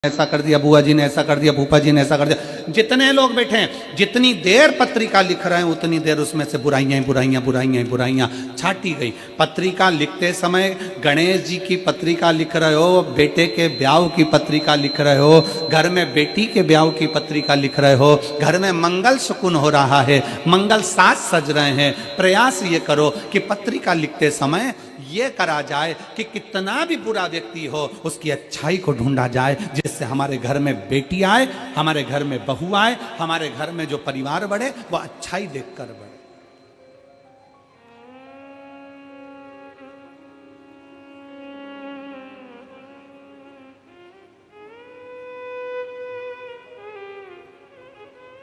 ऐसा कर दिया, बुआ जी ने ऐसा कर दिया, फूफा जी ने ऐसा कर दिया। जितने लोग बैठे हैं, जितनी देर पत्रिका लिख रहे हैं उतनी देर उसमें से बुराइयां बुराइयां बुराइयां बुराइयां छाटी गई। पत्रिका लिखते समय गणेश जी की पत्रिका लिख रहे हो, बेटे के ब्याह की पत्रिका लिख रहे हो, घर में बेटी के ब्याह की पत्रिका लिख रहे हो, घर में मंगल शकुन हो रहा है, मंगल साज सज रहे हैं। प्रयास ये करो कि पत्रिका लिखते समय ये करा जाए कि कितना भी बुरा व्यक्ति हो उसकी अच्छाई को ढूंढा जाए, जिससे हमारे घर में बेटी आए, हमारे घर में बहू आए, हमारे घर में जो परिवार बढ़े वो अच्छाई देखकर बढ़े।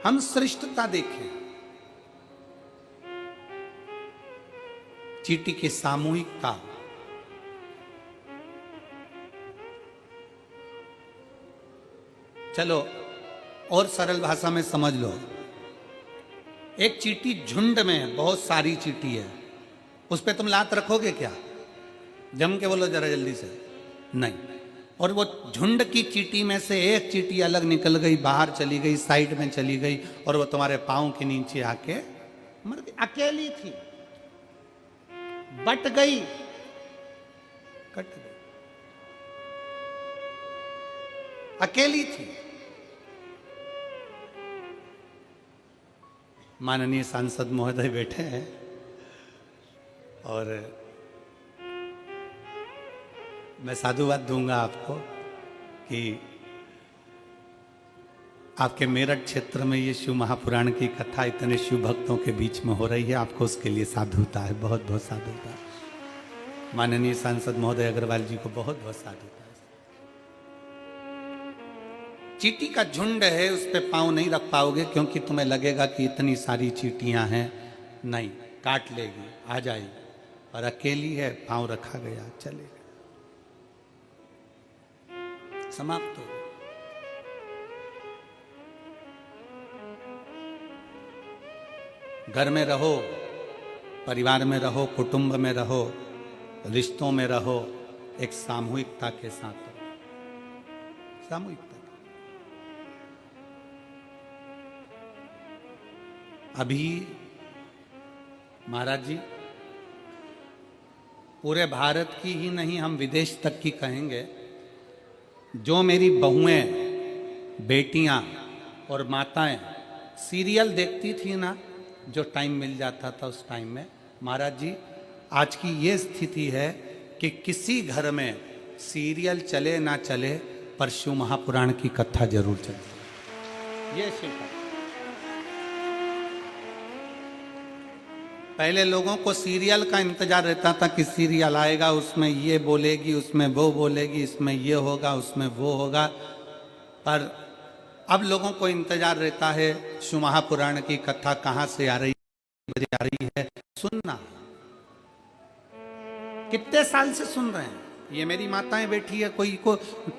हम श्रेष्ठता देखें, चींटी की सामूहिकता, चलो और सरल भाषा में समझ लो। एक चींटी झुंड में बहुत सारी चींटी है, उस पे तुम लात रखोगे क्या? जम के बोलो जरा जल्दी से, नहीं। और वो झुंड की चींटी में से एक चींटी अलग निकल गई, बाहर चली गई, साइड में चली गई, और वो तुम्हारे पांव के नीचे आके मर गई। अकेली थी, बट गई, कट गई, अकेली थी। माननीय सांसद महोदय बैठे हैं और मैं साधुवाद दूंगा आपको कि आपके मेरठ क्षेत्र में ये शिव महापुराण की कथा इतने शिव भक्तों के बीच में हो रही है, आपको उसके लिए साधुता है, बहुत बहुत साधुता। माननीय सांसद महोदय अग्रवाल जी को बहुत बहुत साधुता है। चींटी का झुंड है, उस पे पांव नहीं रख पाओगे क्योंकि तुम्हें लगेगा कि इतनी सारी चींटियां हैं, नहीं, काट लेगी, आ जाएगी। और अकेली है, पांव रखा गया, चलेगा, समाप्त हो। घर में रहो, परिवार में रहो, कुटुंब में रहो, रिश्तों में रहो, एक सामूहिकता के साथ रहो, सामूहिकता। अभी महाराज जी पूरे भारत की ही नहीं, हम विदेश तक की कहेंगे, जो मेरी बहुएं, बेटियां और माताएं सीरियल देखती थी ना, जो टाइम मिल जाता था उस टाइम में, महाराज जी आज की ये स्थिति है कि किसी घर में सीरियल चले ना चले पर शिव महापुराण की कथा जरूर चलती। ये शिव कथा। पहले लोगों को सीरियल का इंतजार रहता था कि सीरियल आएगा, उसमें ये बोलेगी, उसमें वो बोलेगी, इसमें ये होगा, उसमें वो होगा, पर अब लोगों को इंतजार रहता है शिव महापुराण की कथा कहाँ से आ रही है, आ रही है, सुनना। कितने साल से सुन रहे हैं, ये मेरी माताएं बैठी है, कोई को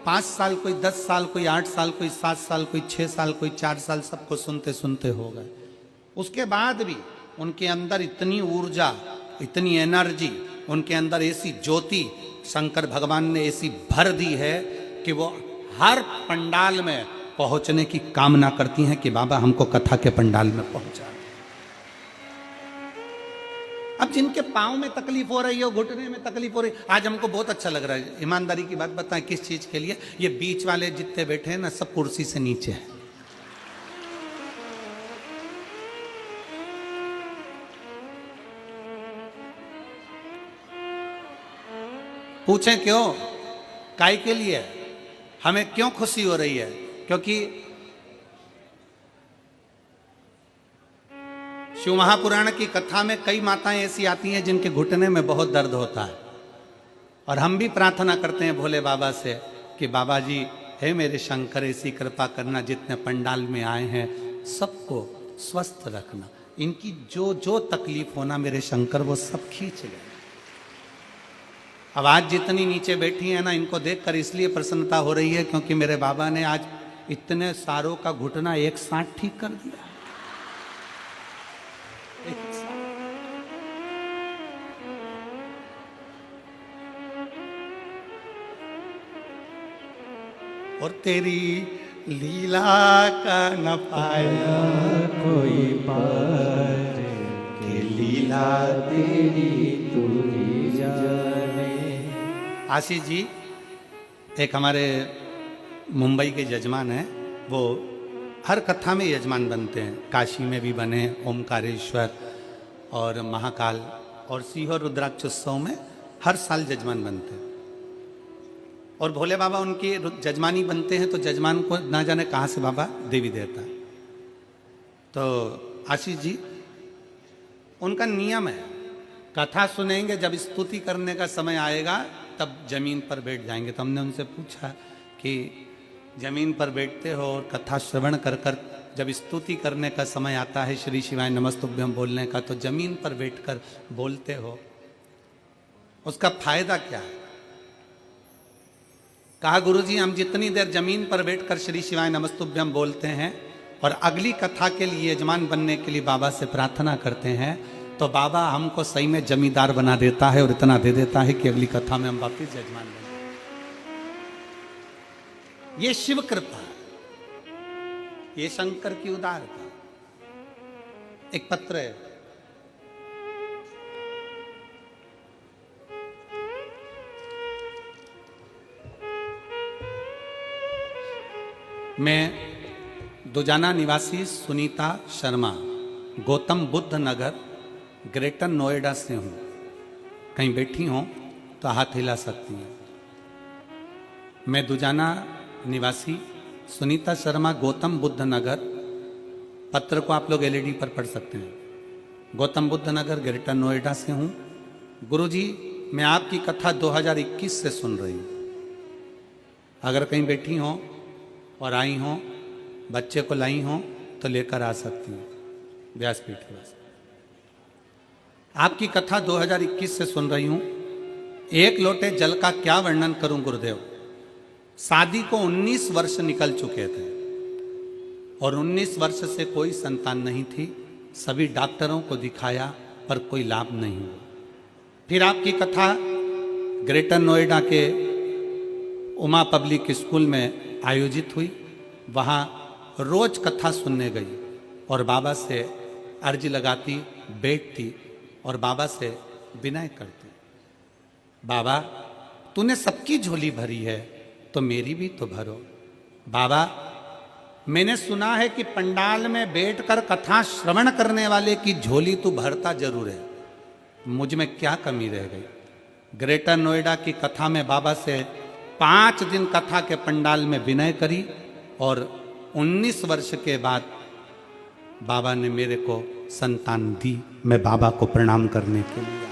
5 साल, कोई 10 साल, कोई 8 साल, कोई 7 साल, कोई 6 साल, कोई 4 साल, सबको सुनते सुनते हो गए। उसके बाद भी उनके अंदर इतनी ऊर्जा, इतनी एनर्जी, उनके अंदर ऐसी ज्योति शंकर भगवान ने ऐसी भर दी है कि वो हर पंडाल में पहुंचने की कामना करती हैं कि बाबा हमको कथा के पंडाल में पहुंचा। अब जिनके पांव में तकलीफ हो रही हो, घुटने में तकलीफ हो रही, आज हमको बहुत अच्छा लग रहा है। ईमानदारी की बात बताएं, किस चीज के लिए? ये बीच वाले जितने बैठे हैं ना, सब कुर्सी से नीचे है। पूछें क्यों? काय के लिए? हमें क्यों खुशी हो रही है? क्योंकि शिव महापुराण की कथा में कई माताएं ऐसी आती हैं जिनके घुटने में बहुत दर्द होता है, और हम भी प्रार्थना करते हैं भोले बाबा से कि बाबा जी, हे मेरे शंकर, ऐसी कृपा करना, जितने पंडाल में आए हैं सबको स्वस्थ रखना, इनकी जो जो तकलीफ होना मेरे शंकर वो सब खींच ले। अब आज जितनी नीचे बैठी है ना, इनको देखकर इसलिए प्रसन्नता हो रही है क्योंकि मेरे बाबा ने आज इतने सारों का घुटना एक साथ ठीक कर दिया। और तेरी लीला का न पाया कोई पार के लीला तेरी तू ही जाने। आशीष जी एक हमारे मुंबई के यजमान हैं, वो हर कथा में यजमान बनते हैं। काशी में भी बने, ओमकारेश्वर और महाकाल और सीहोर रुद्राक्ष उत्सव में हर साल यजमान बनते हैं। और भोले बाबा उनके जजमानी बनते हैं तो जजमान को ना जाने कहाँ से बाबा देवी देता है। तो आशीष जी उनका नियम है, कथा सुनेंगे, जब स्तुति करने का समय आएगा तब जमीन पर बैठ जाएंगे। तो हमने उनसे पूछा कि जमीन पर बैठते हो और कथा श्रवण कर कर जब स्तुति करने का समय आता है, श्री शिवाय नमस्तुभ्यं बोलने का, तो जमीन पर बैठकर बोलते हो, उसका फायदा क्या है? कहा गुरुजी हम जितनी देर जमीन पर बैठकर श्री शिवाय नमस्तुभ्यं बोलते हैं और अगली कथा के लिए यजमान बनने के लिए बाबा से प्रार्थना करते हैं, तो बाबा हमको सही में जमींदार बना देता है और इतना दे देता है कि अगली कथा में हम वापिस यजमान बने। ये शिव कृपा, ये शंकर की उदारता। एक पत्र है, मैं दुजाना निवासी सुनीता शर्मा, गौतम बुद्ध नगर, ग्रेटर नोएडा से हूँ। कहीं बैठी हों तो हाथ हिला सकती हैं। मैं दुजाना निवासी सुनीता शर्मा, गौतम बुद्ध नगर, पत्र को आप लोग एलईडी पर पढ़ सकते हैं। गौतम बुद्ध नगर, ग्रेटर नोएडा से हूँ। गुरुजी मैं आपकी कथा 2021 से सुन रही हूँ। अगर कहीं बैठी हों और आई हों, बच्चे को लाई हों तो लेकर आ सकती हूँ व्यासपीठ पर। आपकी कथा 2021 से सुन रही हूँ। एक लोटे जल का क्या वर्णन करूं गुरुदेव। शादी को 19 वर्ष निकल चुके थे और 19 वर्ष से कोई संतान नहीं थी। सभी डॉक्टरों को दिखाया पर कोई लाभ नहीं हुआ। फिर आपकी कथा ग्रेटर नोएडा के उमा पब्लिक स्कूल में आयोजित हुई। वहाँ रोज कथा सुनने गई और बाबा से अर्जी लगाती, बैठती और बाबा से विनय करती, बाबा तूने सबकी झोली भरी है तो मेरी भी तो भरो। बाबा मैंने सुना है कि पंडाल में बैठकर कथा श्रवण करने वाले की झोली तू भरता जरूर है, मुझ में क्या कमी रह गई। ग्रेटर नोएडा की कथा में बाबा से 5 दिन कथा के पंडाल में विनय करी और 19 वर्ष के बाद बाबा ने मेरे को संतान दी। मैं बाबा को प्रणाम करने के लिए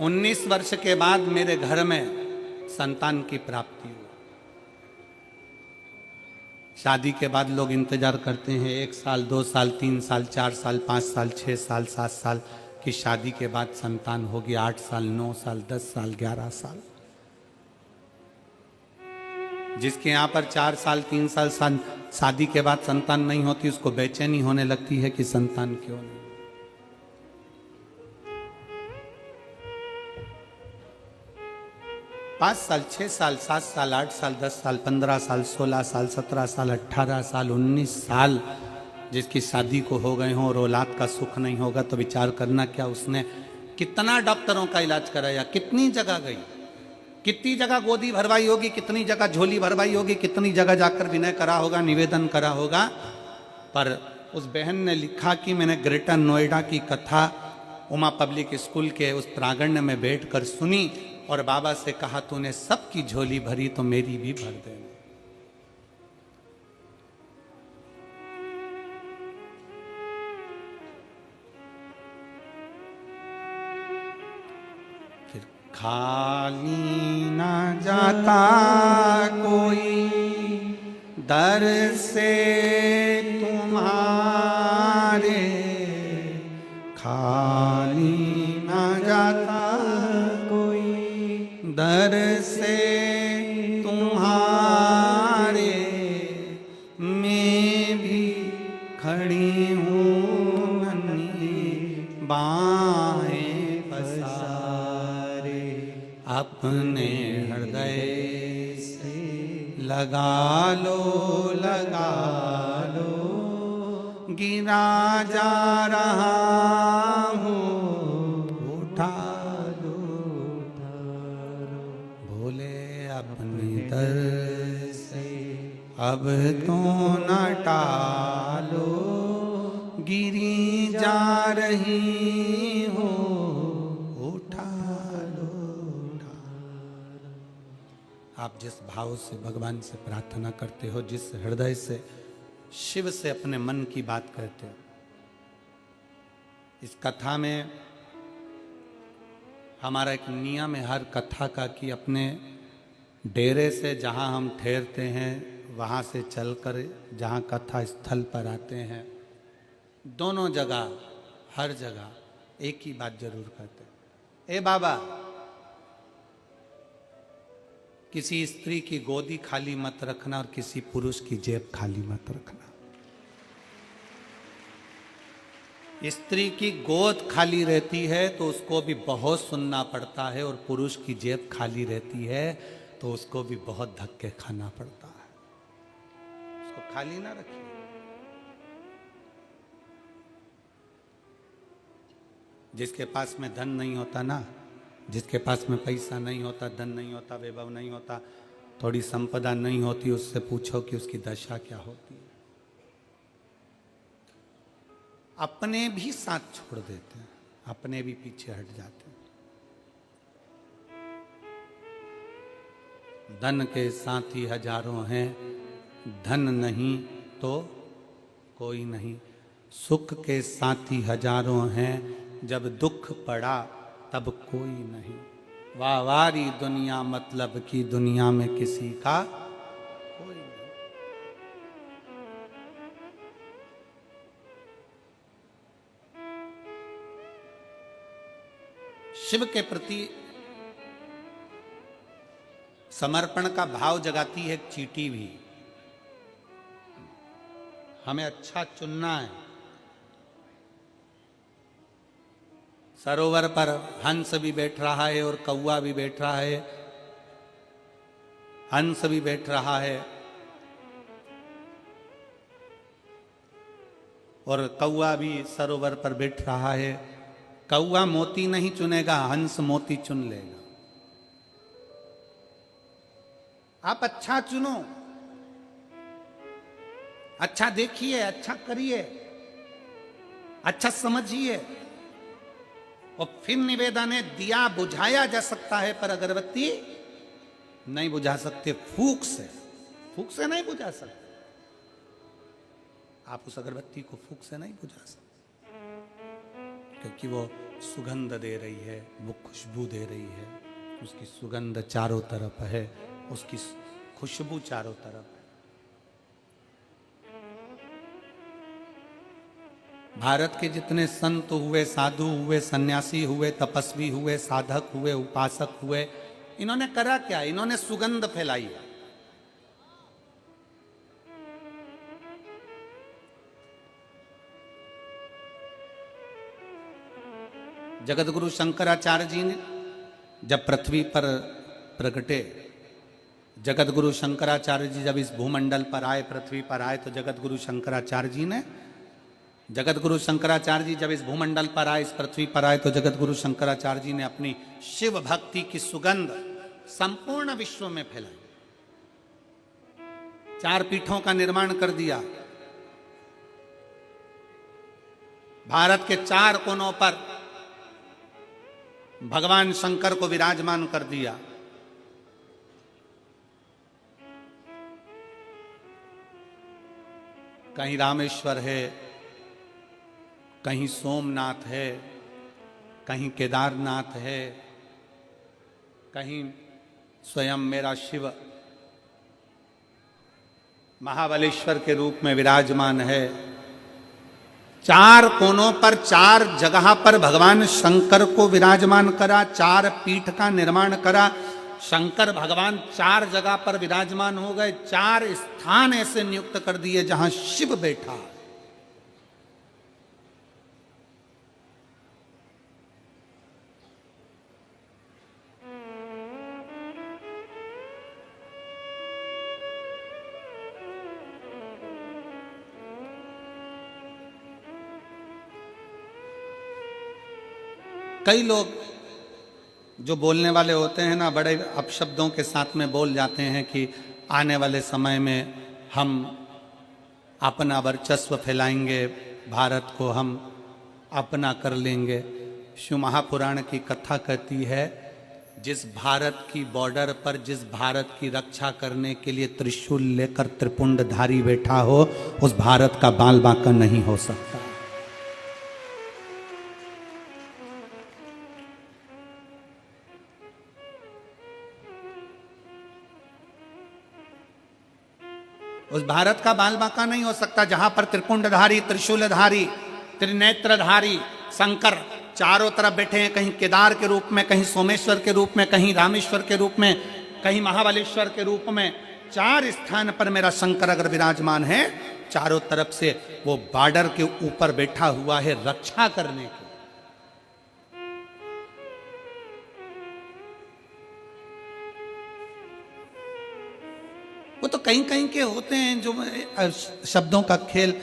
19 वर्ष के बाद मेरे घर में संतान की प्राप्ति हुई। शादी के बाद लोग इंतजार करते हैं 1 साल, 2 साल, 3 साल, 4 साल, 5 साल, 6 साल, 7 साल की शादी के बाद संतान होगी। 8 साल, 9 साल, 10 साल, 11 साल। जिसके यहाँ पर 4 साल, 3 साल शादी के बाद संतान नहीं होती, उसको बेचैनी होने लगती है कि संतान क्यों नहीं। पाँच साल, 6 साल, 7 साल, 8 साल, 10 साल, 15 साल, 16 साल, 17 साल, 18 साल, 19 साल जिसकी शादी को हो गए हों और औलाद का सुख नहीं होगा तो विचार करना क्या उसने कितना डॉक्टरों का इलाज कराया, कितनी जगह गई, कितनी जगह गोदी भरवाई होगी, कितनी जगह झोली भरवाई होगी, कितनी जगह जाकर विनय करा होगा, निवेदन करा होगा। पर उस बहन ने लिखा कि मैंने ग्रेटर नोएडा की कथा उमा पब्लिक स्कूल के उस प्रांगण में बैठकर सुनी और बाबा से कहा तूने सबकी झोली भरी तो मेरी भी भर दे। फिर खाली ना जाता कोई दर से तुम्हारे, खाली ना जाता दर से तुम्हारे, मैं भी खड़ी हूँ नन्ही बाहें पसारे, अपने लगा लो लगा लो, गिरा जा रहा हूँ, उठा लो भोले अपने दर से अब तो न टालो, गिरी जा रही हो, उठा लो। आप जिस भाव से भगवान से प्रार्थना करते हो, जिस हृदय से शिव से अपने मन की बात करते हो, इस कथा में हमारा एक नियम है हर कथा का कि अपने डेरे से जहाँ हम ठहरते हैं वहाँ से चलकर जहाँ कथा स्थल पर आते हैं, दोनों जगह हर जगह एक ही बात जरूर करते हैं, ए बाबा किसी स्त्री की गोदी खाली मत रखना और किसी पुरुष की जेब खाली मत रखना। स्त्री की गोद खाली रहती है तो उसको भी बहुत सुनना पड़ता है, और पुरुष की जेब खाली रहती है तो उसको भी बहुत धक्के खाना पड़ता है। उसको खाली ना रखिए। जिसके पास में धन नहीं होता ना, जिसके पास में पैसा नहीं होता, धन नहीं होता, वैभव नहीं होता, थोड़ी संपदा नहीं होती, उससे पूछो कि उसकी दशा क्या होती है। अपने भी साथ छोड़ देते हैं, अपने भी पीछे हट जाते हैं। धन के साथी हजारों हैं, धन नहीं तो कोई नहीं। सुख के साथी हजारों हैं, जब दुख पड़ा तब कोई नहीं। वाहवारी दुनिया मतलब की दुनिया में किसी का कोई नहीं। शिव के प्रति समर्पण का भाव जगाती है एक चींटी भी। हमें अच्छा चुनना है। सरोवर पर हंस भी बैठ रहा है और कौवा भी बैठ रहा है। हंस भी बैठ रहा है और कौवा भी सरोवर पर बैठ रहा है। कौवा मोती नहीं चुनेगा, हंस मोती चुन लेगा। आप अच्छा चुनो, अच्छा देखिए, अच्छा करिए, अच्छा समझिए। और फिर निवेदन है, दिया बुझाया जा सकता है पर अगरबत्ती नहीं बुझा सकते। फूंक से नहीं बुझा सकते। आप उस अगरबत्ती को फूंक से नहीं बुझा सकते, क्योंकि वो सुगंध दे रही है, वो खुशबू दे रही है। उसकी सुगंध चारों तरफ है, उसकी खुशबू चारों तरफ है। भारत के जितने संत हुए, साधु हुए, सन्यासी हुए, तपस्वी हुए, साधक हुए, उपासक हुए, इन्होंने करा क्या? इन्होंने सुगंध फैलाई। जगतगुरु शंकराचार्य जी ने जब पृथ्वी पर प्रकटे, जगतगुरु शंकराचार्य जी जब इस भूमंडल पर आए, पृथ्वी पर आए, तो जगतगुरु शंकराचार्य जी जब इस भूमंडल पर आए, इस पृथ्वी पर आए, तो जगतगुरु शंकराचार्य जी ने अपनी शिव भक्ति की सुगंध संपूर्ण विश्व में फैलाई। 4 पीठों का निर्माण कर दिया। भारत के 4 कोनों पर भगवान शंकर को विराजमान कर दिया। कहीं रामेश्वर है, कहीं सोमनाथ है, कहीं केदारनाथ है, कहीं स्वयं मेरा शिव महाबलेश्वर के रूप में विराजमान है। 4 कोनों पर, 4 जगह पर भगवान शंकर को विराजमान करा, 4 पीठ का निर्माण करा। शंकर भगवान 4 जगह पर विराजमान हो गए। 4 स्थान ऐसे नियुक्त कर दिए जहां शिव बैठा। कई लोग जो बोलने वाले होते हैं ना, बड़े अपशब्दों के साथ में बोल जाते हैं कि आने वाले समय में हम अपना वर्चस्व फैलाएंगे, भारत को हम अपना कर लेंगे। शिव महापुराण की कथा कहती है, जिस भारत की बॉर्डर पर, जिस भारत की रक्षा करने के लिए त्रिशूल लेकर त्रिपुंडधारी बैठा हो, उस भारत का बाल बांका नहीं हो सकता। उस भारत का बाल बांका नहीं हो सकता जहां पर त्रिपुंडधारी, त्रिशूलधारी, त्रिनेत्रधारी शंकर चारों तरफ बैठे हैं, कहीं केदार के रूप में, कहीं सोमेश्वर के रूप में, कहीं रामेश्वर के रूप में, कहीं महाबलेश्वर के रूप में। 4 स्थान पर मेरा शंकर अगर विराजमान है, चारों तरफ से वो बॉर्डर के ऊपर बैठा हुआ है रक्षा करने की। वो तो कहीं कहीं के होते हैं जो शब्दों का खेल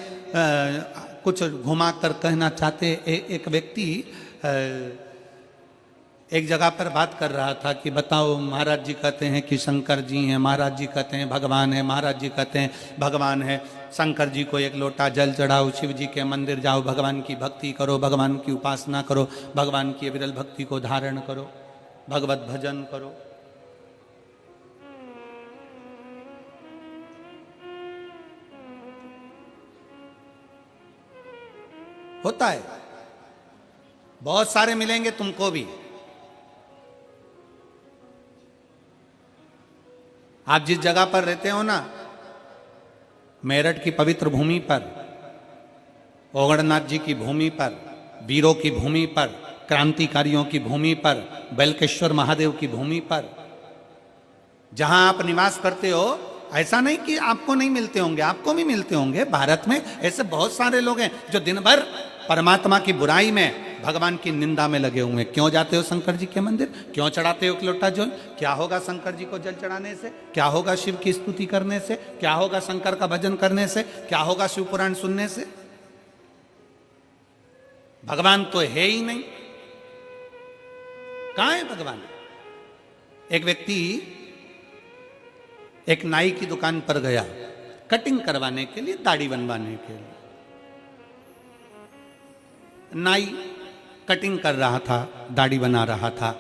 कुछ घुमा कर कहना चाहते। एक व्यक्ति एक जगह पर बात कर रहा था कि बताओ, महाराज जी कहते हैं कि शंकर जी हैं, महाराज जी कहते हैं भगवान है, महाराज जी कहते हैं भगवान है। शंकर जी को एक लोटा जल चढ़ाओ, शिव जी के मंदिर जाओ, भगवान की भक्ति करो, भगवान की उपासना करो, भगवान की विरल भक्ति को धारण करो, भगवत भजन करो। होता है, बहुत सारे मिलेंगे तुमको भी। आप जिस जगह पर रहते हो ना, मेरठ की पवित्र भूमि पर, ओगड़नाथ जी की भूमि पर, वीरों की भूमि पर, क्रांतिकारियों की भूमि पर, बेलकेश्वर महादेव की भूमि पर, जहां आप निवास करते हो, ऐसा नहीं कि आपको नहीं मिलते होंगे, आपको भी मिलते होंगे। भारत में ऐसे बहुत सारे लोग हैं जो दिन भर परमात्मा की बुराई में, भगवान की निंदा में लगे हुए हैं। क्यों जाते हो शंकर जी के मंदिर? क्यों चढ़ाते हो एक लोटा जल? क्या होगा शंकर जी को जल चढ़ाने से? क्या होगा शिव की स्तुति करने से? क्या होगा शंकर का भजन करने से? क्या होगा शिव पुराण सुनने से? भगवान तो है ही नहीं। कहां है भगवान? एक व्यक्ति एक नाई की दुकान पर गया कटिंग करवाने के लिए, दाढ़ी बनवाने के लिए। नाई कटिंग कर रहा था, दाढ़ी बना रहा था।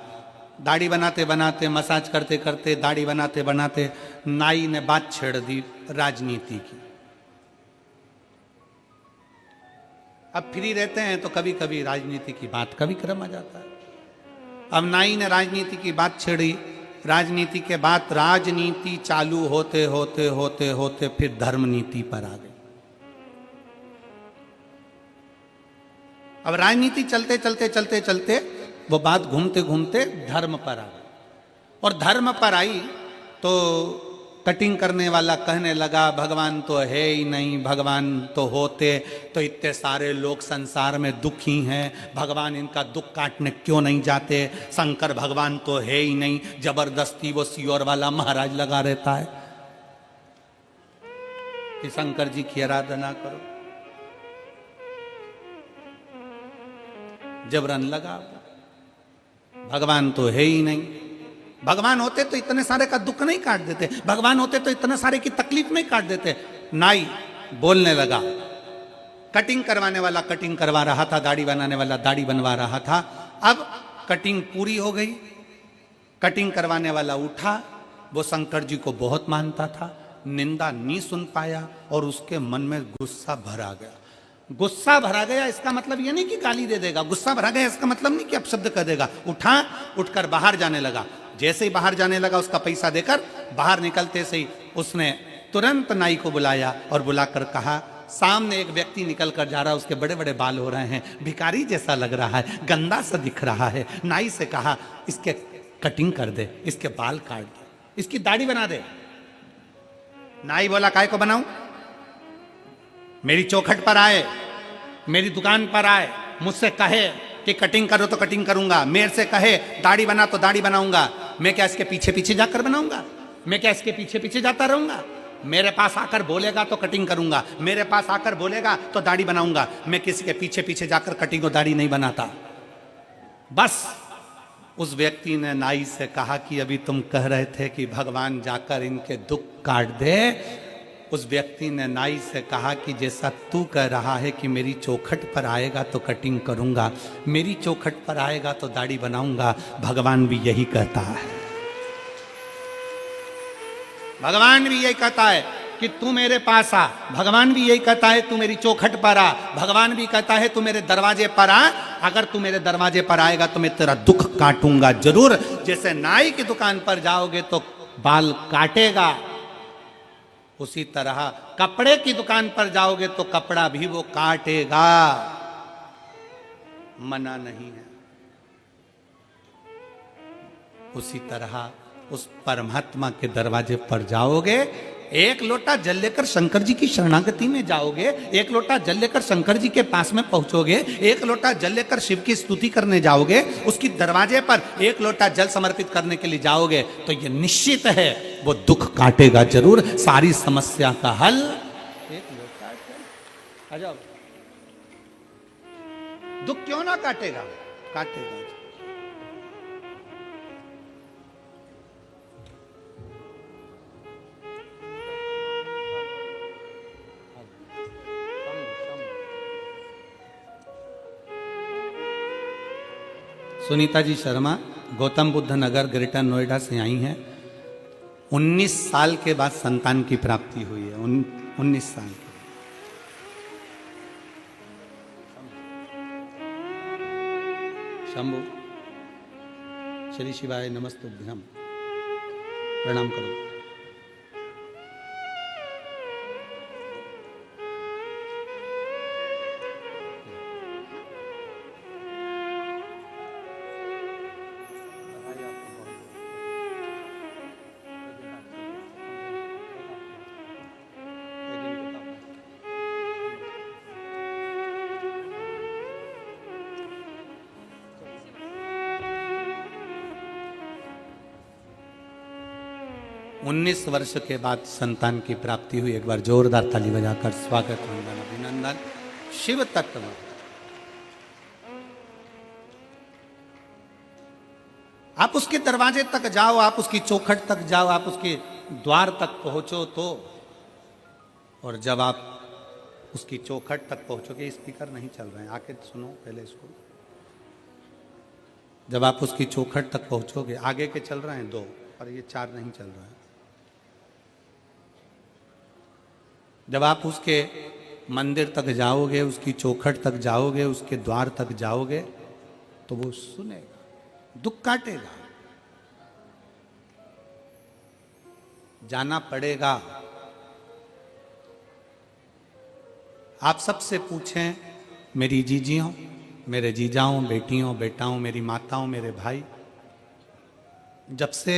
दाढ़ी बनाते बनाते, मसाज करते करते, दाढ़ी बनाते बनाते नाई ने बात छेड़ दी राजनीति की। अब फ्री रहते हैं तो कभी कभी राजनीति की बात का भी क्रम आ जाता है। अब नाई ने राजनीति की बात छेड़ी। राजनीति के बाद राजनीति चालू होते होते होते होते फिर धर्म नीति पर आ गई। अब राजनीति चलते चलते चलते चलते वो बात घूमते घूमते धर्म पर आ गई। और धर्म पर आई तो कटिंग करने वाला कहने लगा भगवान तो है ही नहीं, भगवान तो होते तो इतने सारे लोग संसार में दुखी हैं, भगवान इनका दुख काटने क्यों नहीं जाते? शंकर भगवान तो है ही नहीं, जबरदस्ती वो सियोर वाला महाराज लगा रहता है कि शंकर जी की आराधना करो। जबरन लगा, भगवान तो है ही नहीं। भगवान होते तो इतने सारे का दुख नहीं काट देते, भगवान होते तो इतने सारे की तकलीफ नहीं काट देते। नाई बोलने लगा। कटिंग करवाने वाला कटिंग करवा रहा था, दाढ़ी बनाने वाला दाढ़ी बनवा रहा था। अब कटिंग पूरी हो गई, कटिंग करवाने वाला उठा। वो शंकर जी को बहुत मानता था, निंदा नहीं सुन पाया और उसके मन में गुस्सा भरा गया। गुस्सा भरा गया इसका मतलब ये नहीं कि गाली दे देगा, गुस्सा भरा गया इसका मतलब नहीं कि अपशब्द कर देगा। उठकर बाहर जाने लगा। जैसे ही बाहर जाने लगा, उसका पैसा देकर बाहर निकलते से ही उसने तुरंत नाई को बुलाया और बुलाकर कहा, सामने एक व्यक्ति निकल कर जा रहा है, उसके बड़े बड़े बाल हो रहे हैं, भिखारी जैसा लग रहा है, गंदा सा दिख रहा है। नाई से कहा इसके कटिंग कर दे, इसके बाल काट दे, इसकी दाढ़ी बना दे। नाई बोला काय को बनाऊं? मेरी चौखट पर आए, मेरी दुकान पर आए, मुझसे कहे कि कटिंग करो तो कटिंग करूंगा, मेरे से कहे दाढ़ी बना तो दाढ़ी बनाऊंगा। मैं क्या इसके पीछे पीछे जाकर बनाऊंगा? मैं क्या इसके पीछे पीछे जाता रहूंगा? मेरे पास आकर बोलेगा तो कटिंग करूंगा, मेरे पास आकर बोलेगा तो दाढ़ी बनाऊंगा। मैं किसी के पीछे पीछे जाकर कटिंग और दाढ़ी नहीं बनाता। बस उस व्यक्ति ने नाई से कहा कि अभी तुम कह रहे थे कि भगवान जाकर इनके दुख काट दे। उस व्यक्ति ने नाई से कहा कि जैसा तू कह रहा है कि मेरी चौखट पर आएगा तो कटिंग करूंगा, मेरी चौखट पर आएगा तो दाढ़ी बनाऊंगा, भगवान भी यही कहता है। भगवान भी यही कहता है कि तू मेरे पास आ, भगवान भी यही कहता है तू मेरी चौखट पर आ, भगवान भी कहता है तू मेरे दरवाजे पर आ, अगर तू मेरे दरवाजे पर आएगा तो मैं तेरा दुख काटूंगा जरूर। जैसे नाई की दुकान पर जाओगे तो बाल काटेगा, उसी तरह कपड़े की दुकान पर जाओगे तो कपड़ा भी वो काटेगा, मना नहीं है। उसी तरह उस परमात्मा के दरवाजे पर जाओगे, एक लोटा जल लेकर शंकर जी की शरणागति में जाओगे, एक लोटा जल लेकर शंकर जी के पास में पहुंचोगे, एक लोटा जल लेकर शिव की स्तुति करने जाओगे, उसकी दरवाजे पर एक लोटा जल समर्पित करने के लिए जाओगे तो ये निश्चित है वो दुख काटेगा जरूर। सारी समस्या का हल एक लोटा जल। आ जाओ, दुख क्यों ना काटेगा, काटेगा। सुनीता जी शर्मा गौतम बुद्ध नगर ग्रेटर नोएडा से आई हैं। 19 साल के बाद संतान की प्राप्ति हुई है। 19 साल के। शंभु श्री शिवाय नमस्तुभ्यम, प्रणाम करो। उन्नीस वर्ष के बाद संतान की प्राप्ति हुई। एक बार जोरदार ताली बजाकर स्वागत, वंदन, अभिनंदन। शिव तत्व आप उसके दरवाजे तक जाओ, आप उसकी चौखट तक जाओ, आप उसके द्वार तक पहुंचो तो, और जब आप उसकी चौखट तक पहुंचोगे, स्पीकर नहीं चल रहे हैं, आके सुनो पहले इसको। जब आप उसकी चौखट तक पहुंचोगे, आगे के चल रहे हैं 2 और ये 4 नहीं चल रहा है। जब आप उसके मंदिर तक जाओगे, उसकी चौखट तक जाओगे, उसके द्वार तक जाओगे तो वो सुनेगा, दुख काटेगा। जाना पड़ेगा। आप सबसे पूछें, मेरी जीजियों, मेरे जीजाओं, बेटियों, बेटाओं, मेरी माताओं, मेरे भाई, जब से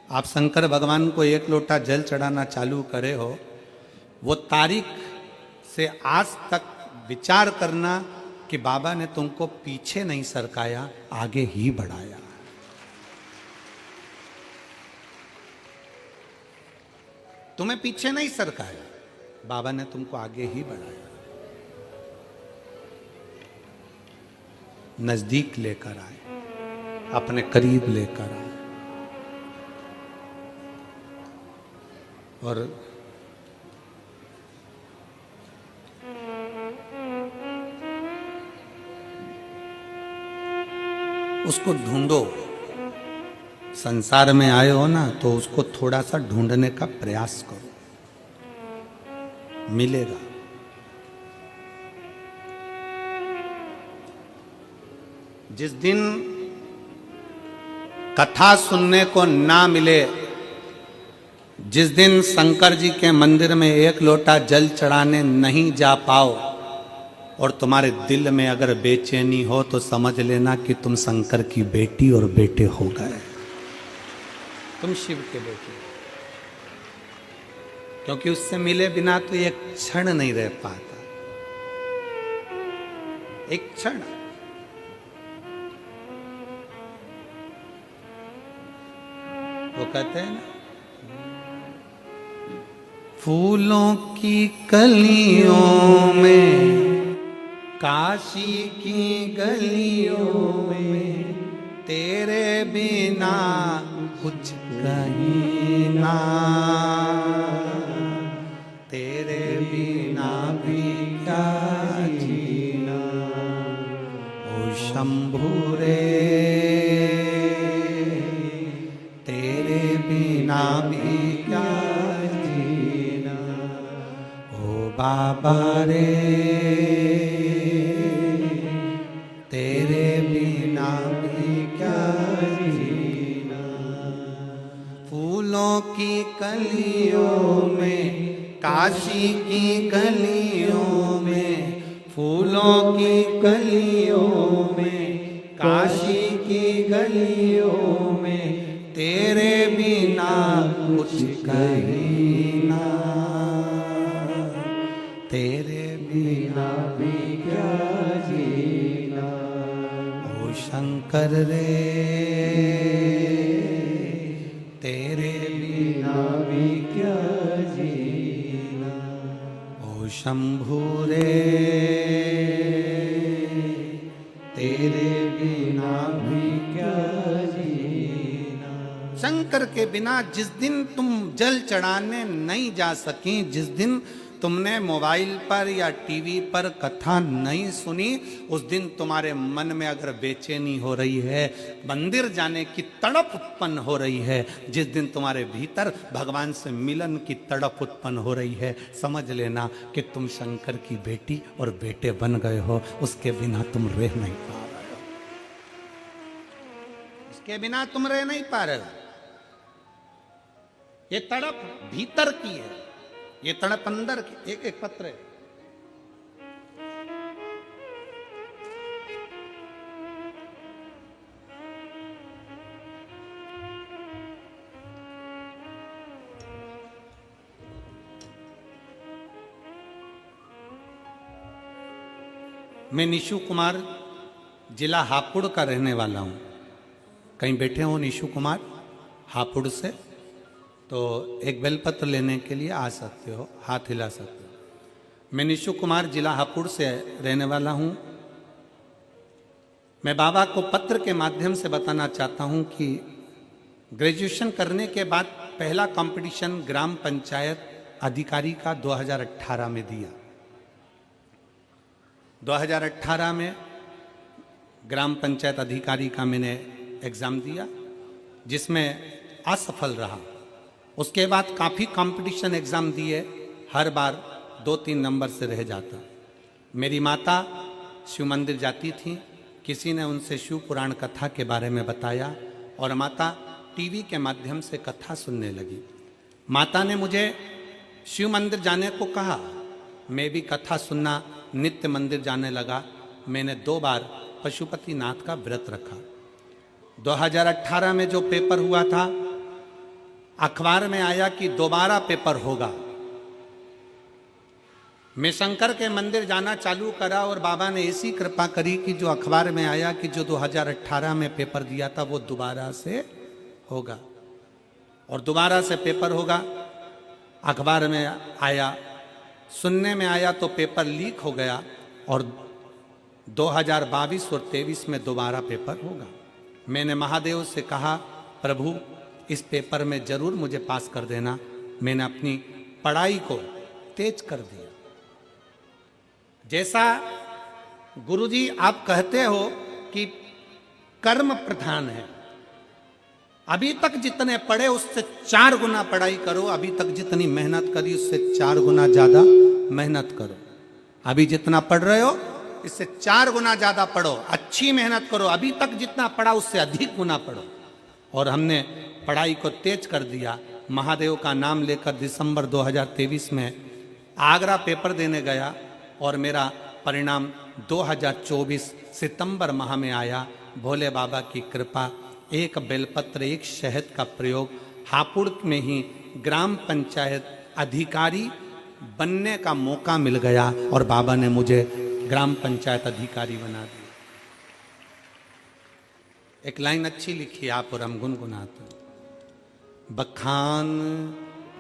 आप शंकर भगवान को एक लोटा जल चढ़ाना चालू करे हो, वो तारीख से आज तक विचार करना कि बाबा ने तुमको पीछे नहीं सरकाया, आगे ही बढ़ाया। तुम्हें पीछे नहीं सरकाया, बाबा ने तुमको आगे ही बढ़ाया, नजदीक लेकर आए, अपने करीब लेकर आए। और उसको ढूंढो। संसार में आए हो ना, तो उसको थोड़ा सा ढूंढने का प्रयास करो, मिलेगा। जिस दिन कथा सुनने को ना मिले, जिस दिन शंकर जी के मंदिर में एक लोटा जल चढ़ाने नहीं जा पाओ और तुम्हारे दिल में अगर बेचैनी हो, तो समझ लेना कि तुम शंकर की बेटी और बेटे हो गए, तुम शिव के बेटे। क्योंकि उससे मिले बिना तो एक क्षण नहीं रह पाता, एक क्षण। वो कहते हैं ना, फूलों की कलियों में काशी की गलियों में तेरे बिना कुछ कहीं ना, तेरे बिना भी क्या जीना। ओ शंभू रे तेरे बिना भी क्या जीना। ओ बाबा रे तेरे बिना भी क्या जीना। फूलों की कलियों में काशी की गलियों में, फूलों की कलियों में काशी की गलियों में तेरे बिना कुछ कहीं ना, तेरे बिना भी क्या जीना। ओ शंकर रे तेरे बिना भी क्या जीना। ओ शंभू रे तेरे बिना भी क्या जीना। शंकर के बिना जिस दिन तुम जल चढ़ाने नहीं जा सकी, जिस दिन तुमने मोबाइल पर या टीवी पर कथा नहीं सुनी, उस दिन तुम्हारे मन में अगर बेचैनी हो रही है, मंदिर जाने की तड़प उत्पन्न हो रही है, जिस दिन तुम्हारे भीतर भगवान से मिलन की तड़प उत्पन्न हो रही है, समझ लेना कि तुम शंकर की बेटी और बेटे बन गए हो। उसके बिना तुम रह नहीं पा रहे हो, उसके बिना तुम रह नहीं पा रहे हो। ये तड़प भीतर की है, ये तड़प अंदर की। एक एक पत्र है, मैं निशु कुमार जिला हापुड़ का रहने वाला हूं। कहीं बैठे हो निशु कुमार हापुड़ से, तो एक बेलपत्र लेने के लिए आ सकते हो, हाथ हिला सकते हो। मैं निशु कुमार जिला हापुड़ से रहने वाला हूं। मैं बाबा को पत्र के माध्यम से बताना चाहता हूं कि ग्रेजुएशन करने के बाद पहला कंपटीशन ग्राम पंचायत अधिकारी का 2018 में दिया। 2018 में ग्राम पंचायत अधिकारी का मैंने एग्ज़ाम दिया, जिसमें असफल रहा। उसके बाद काफ़ी कंपटीशन एग्ज़ाम दिए, हर बार 2-3 नंबर से रह जाता। मेरी माता शिव मंदिर जाती थी, किसी ने उनसे शिव पुराण कथा के बारे में बताया और माता टीवी के माध्यम से कथा सुनने लगी। माता ने मुझे शिव मंदिर जाने को कहा, मैं भी कथा सुनना नित्य मंदिर जाने लगा। मैंने 2 बार पशुपति नाथ का व्रत रखा। 2018 में जो पेपर हुआ था, अखबार में आया कि दोबारा पेपर होगा। मैं शंकर के मंदिर जाना चालू करा और बाबा ने ऐसी कृपा करी कि जो अखबार में आया कि जो 2018 में पेपर दिया था वो दोबारा से होगा और दोबारा से पेपर होगा। अखबार में आया, सुनने में आया तो पेपर लीक हो गया और 2022 और 23 में दोबारा पेपर होगा। मैंने महादेव से कहा, प्रभु इस पेपर में जरूर मुझे पास कर देना। मैंने अपनी पढ़ाई को तेज कर दिया। जैसा गुरुजी आप कहते हो कि कर्म प्रधान है, अभी तक जितने पढ़े उससे 4 गुना पढ़ाई करो। अभी तक जितनी मेहनत करी उससे 4 गुना ज्यादा मेहनत करो। अभी जितना पढ़ रहे हो इससे 4 गुना ज्यादा पढ़ो, अच्छी मेहनत करो। अभी तक जितना पढ़ा उससे अधिक गुना पढ़ो। और हमने पढ़ाई को तेज कर दिया। महादेव का नाम लेकर दिसंबर 2023 में आगरा पेपर देने गया और मेरा परिणाम 2024 सितंबर माह में आया। भोले बाबा की कृपा, एक बेलपत्र, एक शहद का प्रयोग, हापुड़ में ही ग्राम पंचायत अधिकारी बनने का मौका मिल गया और बाबा ने मुझे ग्राम पंचायत अधिकारी बना दिया। एक लाइन अच्छी लिखी आप और हम गुनगुनाते। बखान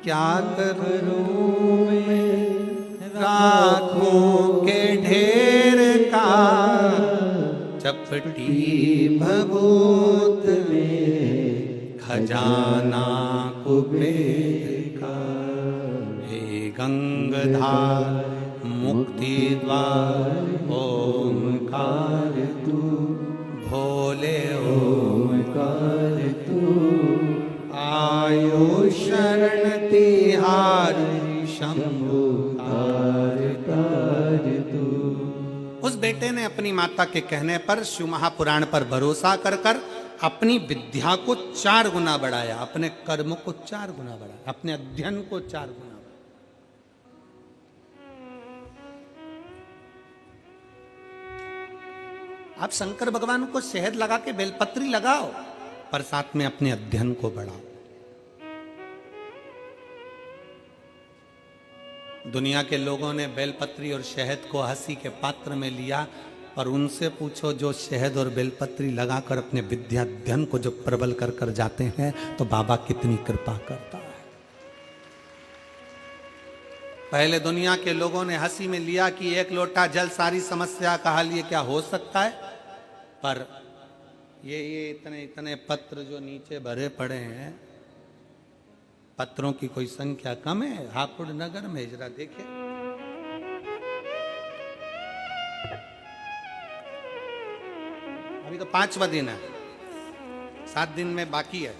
क्या करूं मैं राखों के ढेर का, चपटी भभूत में खजाना कुबेर का। हे गंगाधार मुक्ति द्वार ओमकार तू, भोले ओमकार तू। आयो शरण तिहारी शंभु कार तू। उस बेटे ने अपनी माता के कहने पर शिव महापुराण पर भरोसा कर कर अपनी विद्या को 4 गुना बढ़ाया, अपने कर्म को 4 गुना बढ़ाया, अपने अध्ययन को 4 गुना। आप शंकर भगवान को शहद लगा के बेलपत्री लगाओ, पर साथ में अपने अध्ययन को बढ़ाओ। दुनिया के लोगों ने बेलपत्री और शहद को हंसी के पात्र में लिया, पर उनसे पूछो जो शहद और बेलपत्री लगाकर अपने विद्याध्ययन को जो प्रबल कर कर जाते हैं, तो बाबा कितनी कृपा करता है। पहले दुनिया के लोगों ने हंसी में लिया कि 1 लोटा जल सारी समस्या का हल, ये क्या हो सकता है। पर ये इतने इतने पत्र जो नीचे भरे पड़े हैं, पत्रों की कोई संख्या कम है हापुड़ नगर में? जरा देखे, अभी तो 5वां दिन है, 7 दिन में बाकी है।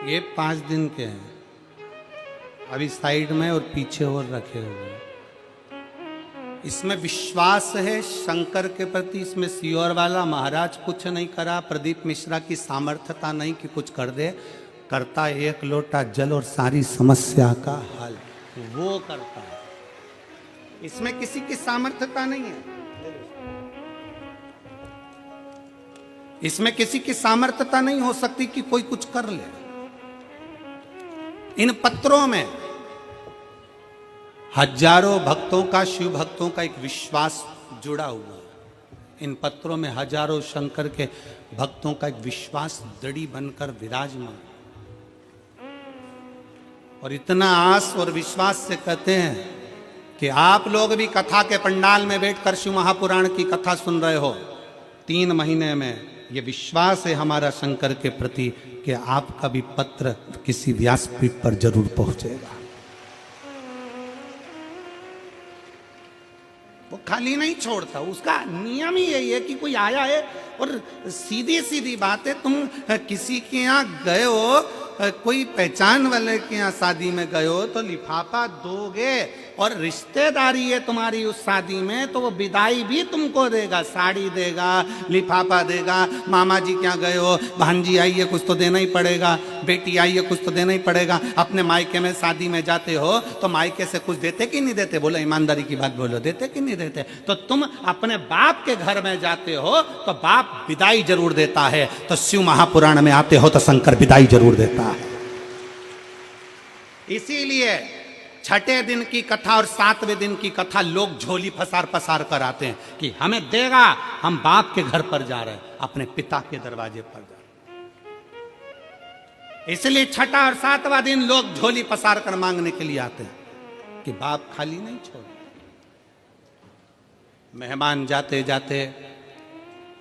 ये 5 दिन के हैं, अभी साइड में और पीछे और रखे हुए हैं। इसमें विश्वास है शंकर के प्रति, इसमें सियोर वाला महाराज कुछ नहीं करा, प्रदीप मिश्रा की सामर्थ्यता नहीं कि कुछ कर दे, करता 1 लोटा जल और सारी समस्या का हल वो करता है। इसमें किसी की सामर्थ्यता नहीं है, इसमें किसी की सामर्थ्यता नहीं हो सकती कि कोई कुछ कर ले। इन पत्रों में हजारों भक्तों का, शिव भक्तों का एक विश्वास जुड़ा हुआ है। इन पत्रों में हजारों शंकर के भक्तों का एक विश्वास दड़ी बनकर विराजमान, और इतना आस और विश्वास से कहते हैं कि आप लोग भी कथा के पंडाल में बैठकर शिव महापुराण की कथा सुन रहे हो। 3 महीने में ये विश्वास है हमारा शंकर के प्रति कि आपका भी पत्र किसी व्यासपीठ पर जरूर पहुंचेगा। वो खाली नहीं छोड़ता, उसका नियम ही यही है कि कोई आया है, और सीधी सीधी बात है, तुम किसी के यहाँ गए हो, कोई पहचान वाले के यहाँ शादी में गए हो तो लिफाफा दोगे, और रिश्तेदारी है तुम्हारी उस शादी में, तो वो विदाई भी तुमको देगा, साड़ी देगा, लिफाफा देगा। मामा जी क्या गए हो, भांजी आई है, कुछ तो देना ही पड़ेगा, बेटी आई है, कुछ तो देना ही पड़ेगा। अपने मायके में शादी में जाते हो तो मायके से कुछ देते कि नहीं देते? बोलो ईमानदारी की बात बोलो, देते कि नहीं देते? तो तुम अपने बाप के घर में जाते हो तो बाप विदाई जरूर देता है, तो शिव महापुराण में आते हो तो शंकर विदाई जरूर देता है। इसीलिए 6ठे दिन की कथा और 7वें दिन की कथा लोग झोली फसार पसार कर आते हैं कि हमें देगा, हम बाप के घर पर जा रहे हैं, अपने पिता के दरवाजे पर जा रहे हैं। इसलिए 6ठा और 7वां दिन लोग झोली पसार कर मांगने के लिए आते हैं कि बाप खाली नहीं छोड़। मेहमान जाते जाते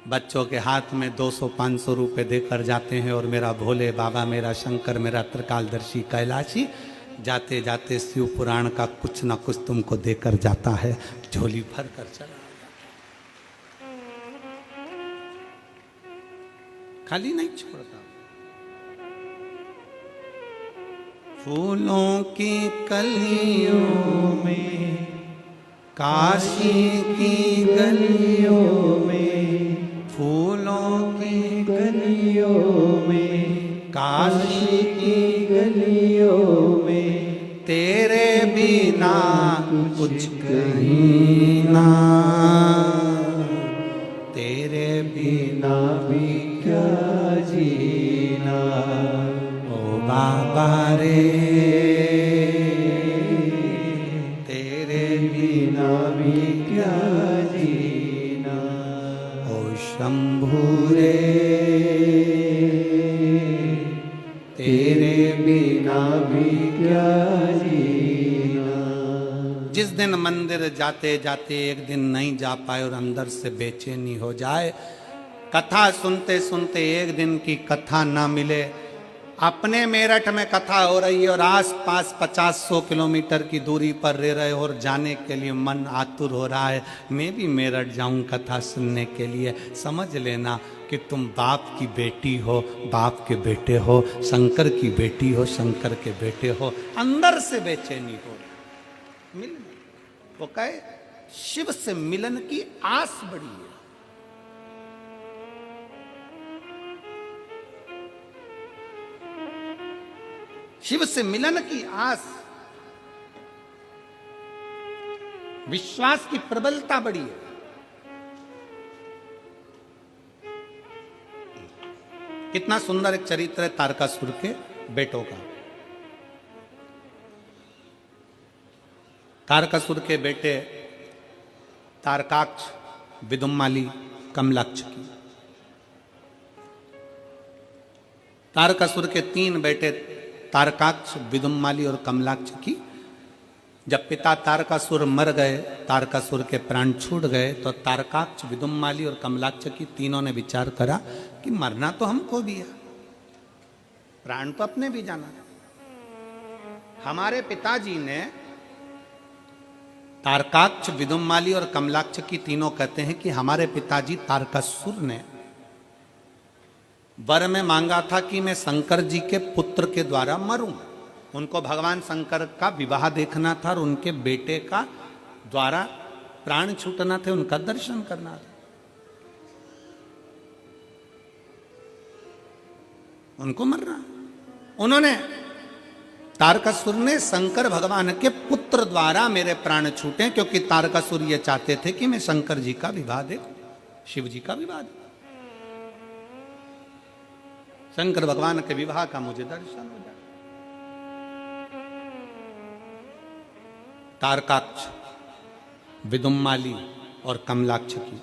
बच्चों के हाथ में 200-500 रुपए देकर जाते हैं और मेरा भोले बाबा, मेरा शंकर, मेरा त्रिकालदर्शी कैलाशी जाते जाते शिव पुराण का कुछ ना कुछ तुमको देकर जाता है, झोली भर कर चला, खाली नहीं छोड़ता। फूलों की कलियों में, काशी की गलियों में, फूलों की गलियों में, काशी की गलियों में, तेरे बिना कुछ कहीं ना, तेरे बिना भी क्या जीना, ओ बाबा रे, तेरे बिना भी क्या जीना, ओ शंभू रे, तेरे बिना भी क्या जीना। जिस दिन मंदिर जाते जाते एक दिन नहीं जा पाए और अंदर से बेचैनी हो जाए, कथा सुनते सुनते एक दिन की कथा ना मिले, अपने मेरठ में कथा हो रही है और आस पास 50-100 किलोमीटर की दूरी पर रह रहे हो और जाने के लिए मन आतुर हो रहा है, मैं भी मेरठ जाऊं कथा सुनने के लिए, समझ लेना कि तुम बाप की बेटी हो, बाप के बेटे हो, शंकर की बेटी हो, शंकर के बेटे हो, अंदर से बेचैनी हो मिल। वो कहे शिव से मिलन की आस बड़ी है। शिव से मिलन की आस, विश्वास की प्रबलता बड़ी है। कितना सुंदर एक चरित्र है तारकासुर के बेटों का। तारकासुर के बेटे तारकाक्ष, विदुम्माली, कमलाक्ष की। तारकासुर के 3 बेटे तारकाक्ष, विदुम्माली और कमलाक्ष की। जब पिता तारकासुर मर गए, तारकासुर के प्राण छूट गए, तो तारकाक्ष, विदुम्माली और कमलाक्ष की तीनों ने विचार करा कि मरना तो हमको भी है, प्राण तो अपने भी जाना है। हमारे पिताजी ने, तारकाक्ष, विदुम्माली और कमलाक्ष की तीनों कहते हैं कि हमारे पिताजी तारकासुर ने वर में मांगा था कि मैं शंकर जी के पुत्र के द्वारा मरूं। उनको भगवान शंकर का विवाह देखना था और उनके बेटे का द्वारा प्राण छूटना थे, उनका दर्शन करना था। उनको मरना, उन्होंने, तारकासुर ने शंकर भगवान के पुत्र द्वारा मेरे प्राण छूटे, क्योंकि तारकासुर ये चाहते थे कि मैं शंकर जी का विवाह देखूं, शिव जी का विवाह देखूं, शंकर भगवान के विवाह का मुझे दर्शन हो जाए। तारकाक्ष, विदुम्माली और कमलाक्ष की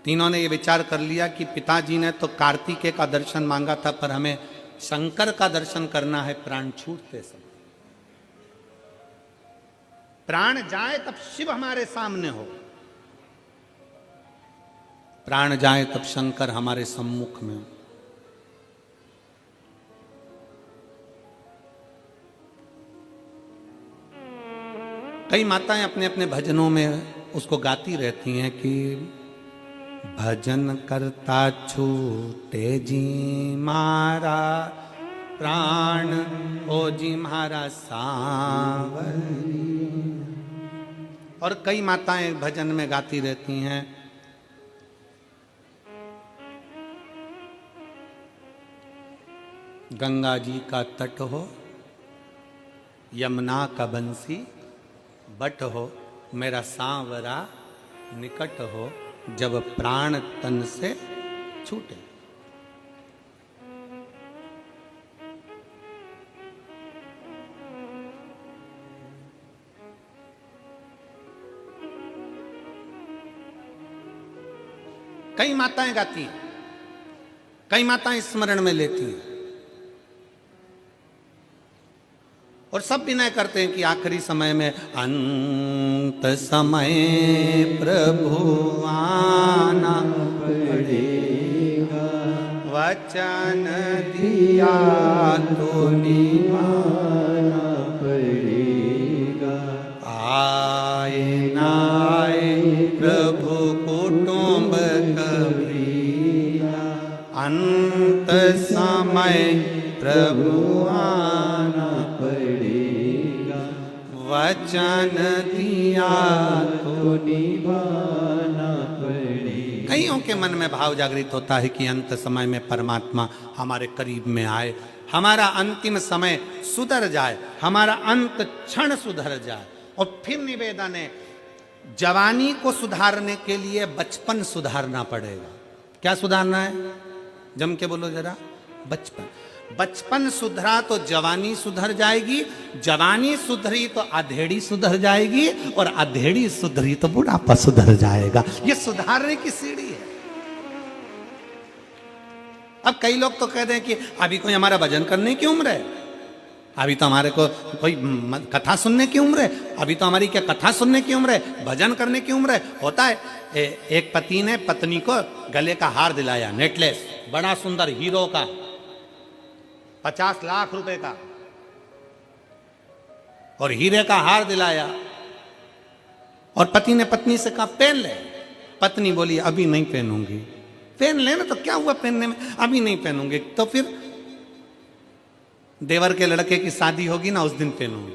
तीनों ने यह विचार कर लिया कि पिताजी ने तो कार्तिकेय का दर्शन मांगा था, पर हमें शंकर का दर्शन करना है प्राण छूटते समय। प्राण जाए तब शिव हमारे सामने हो, प्राण जाए तब शंकर हमारे सम्मुख में हो। कई माताएं अपने अपने भजनों में उसको गाती रहती हैं कि भजन करता छूटे जी मारा प्राण, ओ जी मारा सांवरी। और कई माताएं भजन में गाती रहती हैं गंगा जी का तट हो, यमुना का बंसी बट हो, मेरा सांवरा निकट हो, जब प्राण तन से छूटे। कई माताएं गाती हैं, कई माताएं स्मरण में लेती हैं और सब विनय करते हैं कि आखिरी समय में अंत समय प्रभु आना पड़े, वचन दिया तो निभाना पड़ेगा। आए ना आए प्रभु कुटुंब कबीरा, अंत समय प्रभु आना पड़ेगा। वचन दिया तो निभाना पड़ेगा। कईयों के मन में भाव जागृत होता है कि अंत समय में परमात्मा हमारे करीब में आए, हमारा अंतिम समय सुधर जाए, हमारा अंत क्षण सुधर जाए। और फिर निवेदन है, जवानी को सुधारने के लिए बचपन सुधारना पड़ेगा। क्या सुधारना है? जम के बोलो जरा। बचपन। बचपन सुधरा तो जवानी सुधर जाएगी, जवानी सुधरी तो अधेड़ी सुधर जाएगी, और अधेड़ी सुधरी तो बुढ़ापा सुधर जाएगा। ये सुधारने की सीढ़ी है। अब कई लोग तो कहते हैं कि अभी कोई हमारा भजन करने की उम्र है, अभी तो हमारे को कोई कथा सुनने की उम्र है, अभी तो हमारी क्या कथा सुनने की उम्र है, भजन करने की उम्र है। होता है एक पति ने पत्नी को गले का हार दिलाया, नेकलेस, बड़ा सुंदर हीरो का, 50 लाख रुपए का, और हीरे का हार दिलाया। और पति ने पत्नी से कहा पहन ले। पत्नी बोली अभी नहीं पहनूंगी। पहन लेना तो क्या हुआ पहनने में, अभी नहीं पहनूंगी। तो फिर देवर के लड़के की शादी होगी ना, उस दिन पहनूंगी।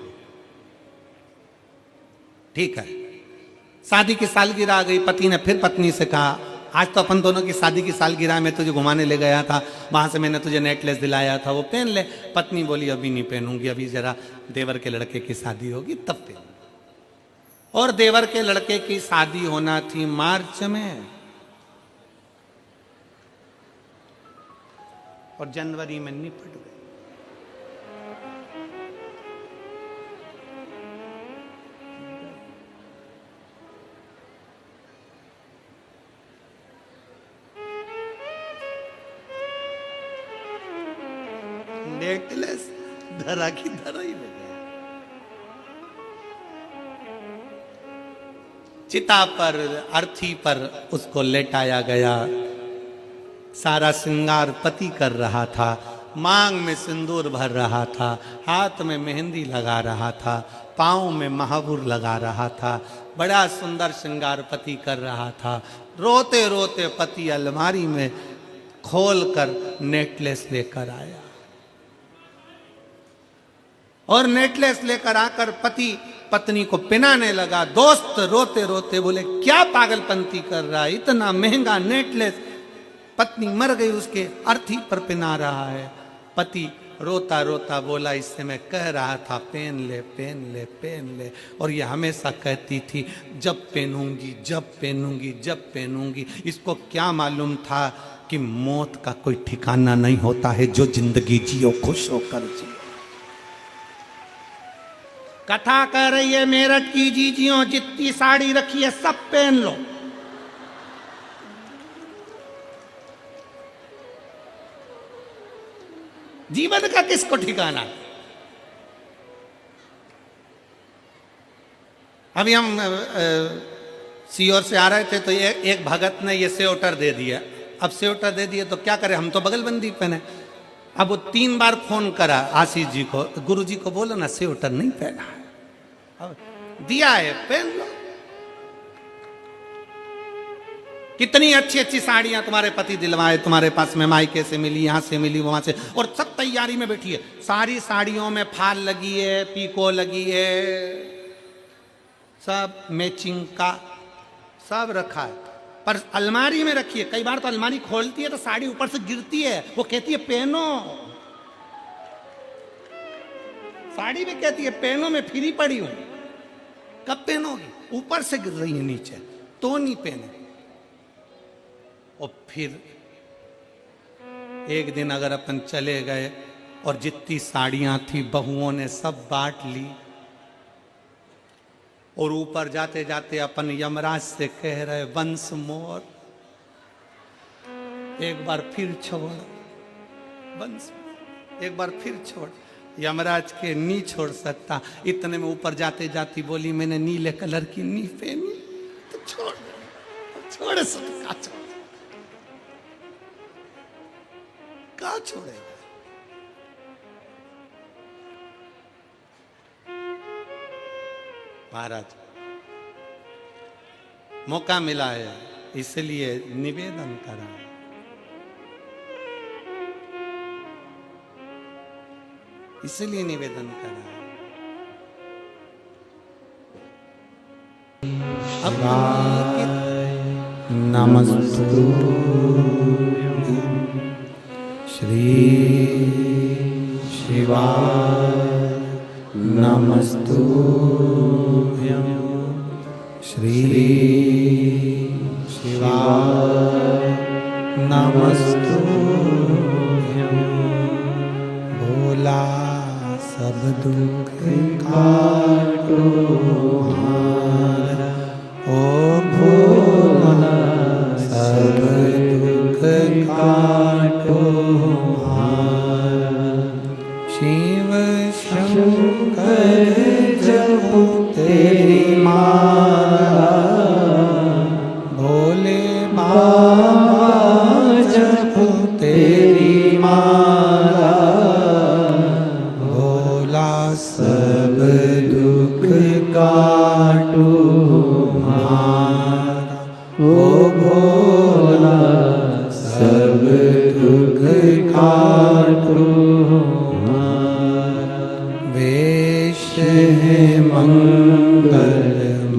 ठीक है, शादी की सालगिरह आ गई। पति ने फिर पत्नी से कहा आज तो अपन दोनों की शादी की सालगिरह में तुझे घुमाने ले गया था, वहां से मैंने तुझे नेकलेस दिलाया था, वो पहन ले। पत्नी बोली अभी नहीं पहनूंगी, अभी जरा देवर के लड़के की शादी होगी तब पहनूंगी। और देवर के लड़के की शादी होना थी मार्च में, और जनवरी में निपट गई। नेकलेस धरा की धरा ही लग गया। चिता पर, अर्थी पर उसको लेटाया गया। सारा श्रृंगार पति कर रहा था, मांग में सिंदूर भर रहा था, हाथ में मेहंदी लगा रहा था, पाँव में महावुर लगा रहा था। बड़ा सुंदर श्रृंगार पति कर रहा था। रोते रोते पति अलमारी में खोल कर नेकलेस लेकर आया, और नेकलेस लेकर आकर पति पत्नी को पिनाने लगा। दोस्त रोते रोते बोले क्या पागलपंती कर रहा है, इतना महंगा नेकलेस। पत्नी मर गई, उसके अर्थी पर पिना रहा है। पति रोता रोता बोला इससे मैं कह रहा था पहन ले पहन ले पहन ले, और ये हमेशा कहती थी जब पहनूंगी जब पहनूंगी जब पहनूंगी। इसको क्या मालूम था कि मौत का कोई ठिकाना नहीं होता है, जो जिंदगी जियो खुश होकर जियो। कथा कर रही है मेरठ की जीजियों, जितनी साड़ी रखी है सब पहन लो। जीवन का किसको ठिकाना। अभी हम सीओर से आ रहे थे तो एक भगत ने ये स्वेटर दे दिया। अब स्वेटर दे दिए तो क्या करें, हम तो बगलबंदी पहने। अब वो 3 बार फोन करा आशीष जी को, गुरु जी को बोलो ना स्वेटर नहीं पहना है। अब दिया है पहन लो। कितनी अच्छी अच्छी साड़ियां तुम्हारे पति दिलवाए, तुम्हारे पास में मायके से मिली, यहां से मिली, वहां से, और सब तैयारी में बैठी है। सारी साड़ियों में फाल लगी है, पीको लगी है, सब मैचिंग का सब रखा है, पर अलमारी में रखी है। कई बार तो अलमारी खोलती है तो साड़ी ऊपर से गिरती है, वो कहती है पहनो। साड़ी भी कहती है पहनो, मैं फ्री पड़ी हूं। कब पहनोगी? ऊपर से गिर रही है नीचे, तो नहीं पहने। और फिर एक दिन अगर अपन चले गए और जितनी साड़ियां थी बहुओं ने सब बांट ली, और ऊपर जाते जाते अपन यमराज से कह रहे वंस मोर, एक बार फिर छोड़, वंस एक बार फिर छोड़। यमराज के नी छोड़ सकता। इतने में ऊपर जाते जाती बोली मैंने नीले कलर की नी पहनी, तो छोड़ छोड़ सकता, छोड़। छोड़ेगा। महाराज मौका मिला है इसलिए निवेदन करा। इसलिए निवेदन करा। नमस्तु श्री शिवाय नमस्तु श्री शिवाय नमस्तु भोला सब दुख काटो ओ भोला सब दुख काटो शिव शंकर जपो तेरी माला भोले बाबा जपो तेरी माला भोला सब दुख काटो ओ भोला सब दुख काटो वेश है मंगल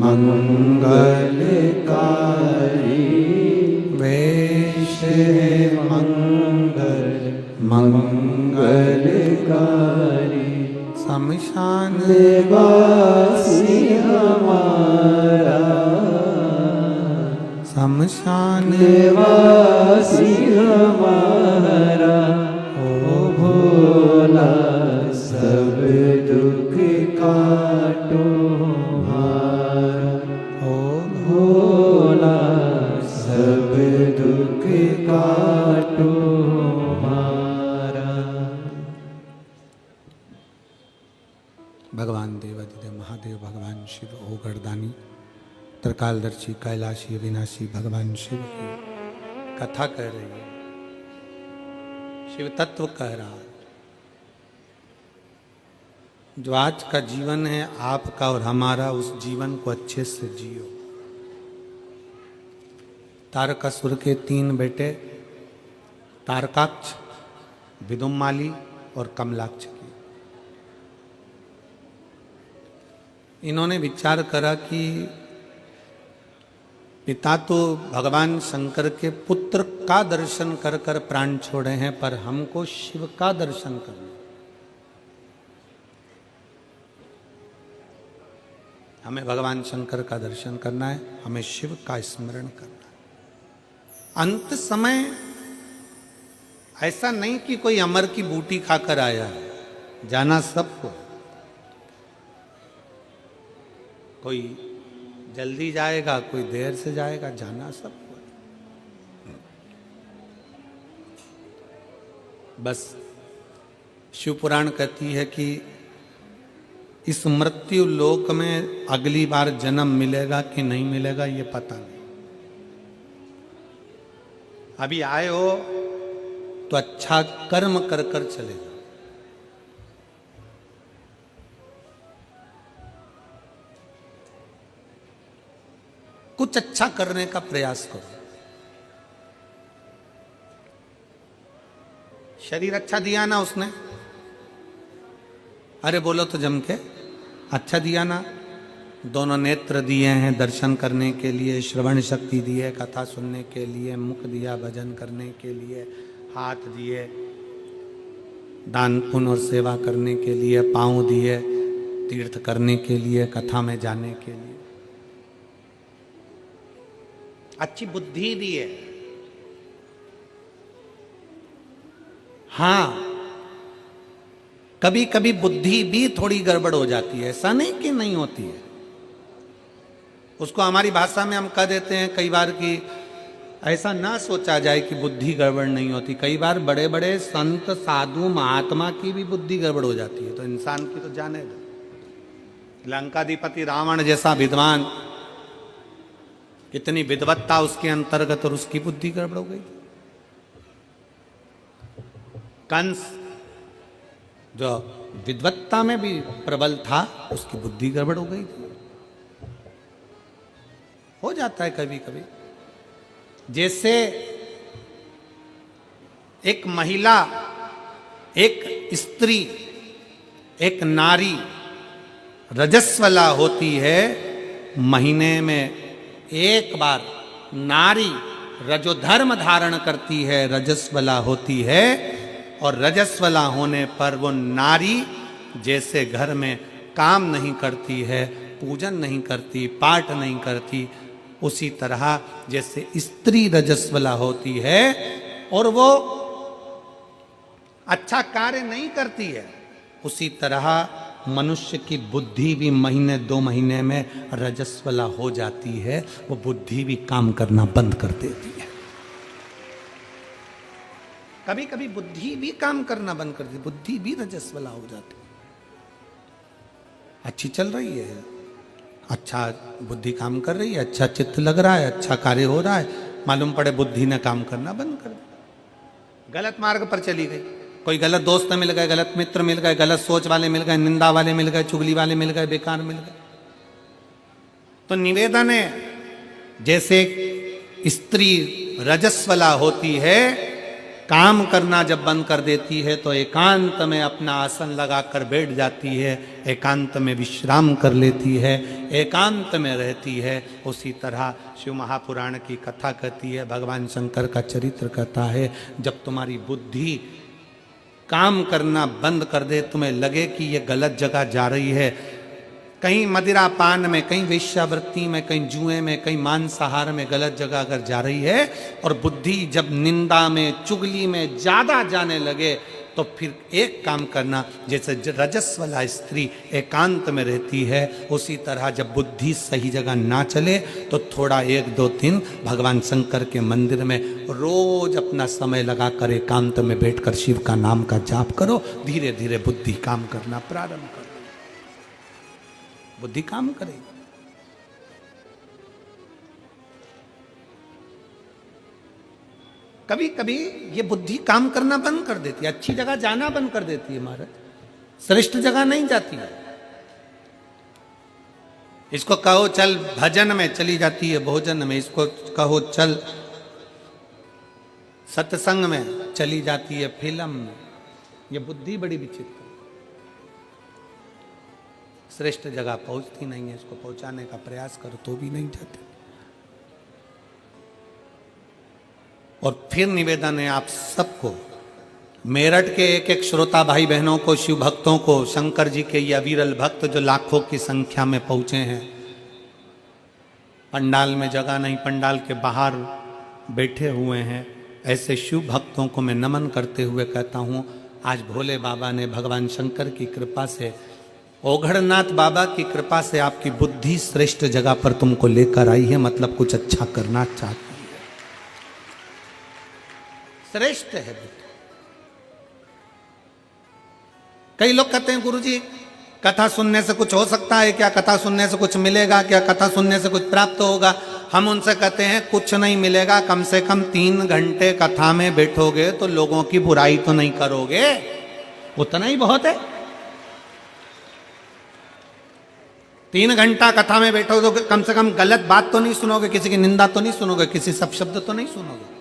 मंगलकारी वेश है मंगल मंगलकारी शमशान वासी हमारा शमशान वासी हमारा ओ भोला सब दुख काटो हमारा ओ भोला सब दुख काटो हमारा। भगवान देवादिदेव महादेव भगवान शिव ओगरदानी त्रिकालदर्शी कैलाशी अविनाशी भगवान शिव की कथा कह रही है। शिव तत्व कह रहा है। जो आज का जीवन है आपका और हमारा, उस जीवन को अच्छे से जियो। तारकासुर के 3 बेटे तारकाक्ष, विदुम्माली और कमलाक्ष की, इन्होंने विचार करा कि पिता तो भगवान शंकर के पुत्र का दर्शन कर कर प्राण छोड़े हैं, पर हमको शिव का दर्शन करना, हमें भगवान शंकर का दर्शन करना है, हमें शिव का स्मरण करना है। अंत समय ऐसा नहीं कि कोई अमर की बूटी खाकर आया है, जाना सबको। कोई जल्दी जाएगा, कोई देर से जाएगा, जाना सबको। बस शिव पुराण कहती है कि इस मृत्यु लोक में अगली बार जन्म मिलेगा कि नहीं मिलेगा ये पता नहीं। अभी आए हो तो अच्छा कर्म कर कर चले जाओ। कुछ अच्छा करने का प्रयास करो। शरीर अच्छा दिया ना उसने, अरे बोलो तो जम के, अच्छा दिया ना। दोनों नेत्र दिए हैं दर्शन करने के लिए, श्रवण शक्ति दी है कथा सुनने के लिए, मुख दिया भजन करने के लिए, हाथ दिए दान पुण्य और सेवा करने के लिए, पांव दिए तीर्थ करने के लिए, कथा में जाने के लिए, अच्छी बुद्धि दी है। हाँ, कभी कभी बुद्धि भी थोड़ी गड़बड़ हो जाती है, ऐसा नहीं कि नहीं होती है। उसको हमारी भाषा में हम कह देते हैं कई बार कि ऐसा ना सोचा जाए कि बुद्धि गड़बड़ नहीं होती। कई बार बड़े बड़े संत साधु महात्मा की भी बुद्धि गड़बड़ हो जाती है, तो इंसान की तो जाने दो। लंकाधिपति रावण जैसा विद्वान, कितनी विद्वत्ता उसके अंतर्गत, और उसकी बुद्धि गड़बड़ हो गई। कंस जो विद्वत्ता में भी प्रबल था, उसकी बुद्धि गड़बड़ हो गई थी। हो जाता है कभी कभी। जैसे एक महिला, एक स्त्री, एक नारी रजस्वला होती है, महीने में एक बार नारी रजोधर्म धारण करती है, रजस्वला होती है। और रजस्वला होने पर वो नारी जैसे घर में काम नहीं करती है, पूजन नहीं करती, पाठ नहीं करती, उसी तरह जैसे स्त्री रजस्वला होती है और वो अच्छा कार्य नहीं करती है, उसी तरह मनुष्य की बुद्धि भी महीने 2 महीने में रजस्वला हो जाती है। वो बुद्धि भी काम करना बंद कर देती है। कभी कभी बुद्धि भी काम करना बंद कर देती, बुद्धि भी रजस्वला हो जाती। अच्छी चल रही है, अच्छा बुद्धि काम कर रही है, अच्छा चित्त लग रहा है, अच्छा कार्य हो रहा है, मालूम पड़े बुद्धि ने काम करना बंद कर दिया, गलत मार्ग पर चली गई। कोई गलत दोस्त मिल गए, गलत मित्र मिल गए, गलत सोच वाले मिल गए, निंदा वाले मिल गए, चुगली वाले मिल गए, बेकार मिल गए। तो निवेदन है, जैसे स्त्री रजस्वला होती है, काम करना जब बंद कर देती है तो एकांत में अपना आसन लगाकर बैठ जाती है, एकांत में विश्राम कर लेती है, एकांत में रहती है। उसी तरह शिव महापुराण की कथा कहती है, भगवान शंकर का चरित्र कहता है, जब तुम्हारी बुद्धि काम करना बंद कर दे, तुम्हें लगे कि ये गलत जगह जा रही है, कहीं मदिरा पान में, कहीं वेश्यावृत्ति में, कहीं जुए में, कहीं मांसाहार में गलत जगह अगर जा रही है, और बुद्धि जब निंदा में, चुगली में ज्यादा जाने लगे, तो फिर एक काम करना, जैसे रजस्वला स्त्री एकांत में रहती है, उसी तरह जब बुद्धि सही जगह ना चले तो थोड़ा 1-2 दिन भगवान शंकर के मंदिर में रोज अपना समय लगाकर एकांत में बैठकर शिव का नाम का जाप करो। धीरे धीरे बुद्धि काम करना प्रारंभ करो, बुद्धि काम करेगी। कभी कभी ये बुद्धि काम करना बंद कर देती है, अच्छी जगह जाना बंद कर देती है, महाराज श्रेष्ठ जगह नहीं जाती है। इसको कहो चल भजन में, चली जाती है भोजन में। इसको कहो चल सत्संग में, चली जाती है फिल्म में। ये बुद्धि बड़ी विचित्र, श्रेष्ठ जगह पहुंचती नहीं है। इसको पहुंचाने का प्रयास करो तो भी नहीं जाते। और फिर निवेदन है आप सबको, मेरठ के एक एक श्रोता भाई बहनों को, शिव भक्तों को, शंकर जी के ये अविरल भक्त जो लाखों की संख्या में पहुंचे हैं, पंडाल में जगह नहीं, पंडाल के बाहर बैठे हुए हैं, ऐसे शिव भक्तों को मैं नमन करते हुए कहता हूँ, आज भोले बाबा ने, भगवान शंकर की कृपा से, ओघड़नाथ बाबा की कृपा से आपकी बुद्धि श्रेष्ठ जगह पर तुमको लेकर आई है, मतलब कुछ अच्छा करना चाहती है, श्रेष्ठ है बुद्धि। कई लोग कहते हैं गुरुजी कथा सुनने से कुछ हो सकता है क्या, कथा सुनने से कुछ मिलेगा क्या, कथा सुनने से कुछ प्राप्त होगा। हम उनसे कहते हैं कुछ नहीं मिलेगा, कम से कम 3 घंटे कथा में बैठोगे तो लोगों की बुराई तो नहीं करोगे, उतना ही बहुत है। 3 घंटा कथा में बैठोगे तो कम से कम गलत बात तो नहीं सुनोगे, किसी की निंदा तो नहीं सुनोगे, किसी शब्द तो नहीं सुनोगे।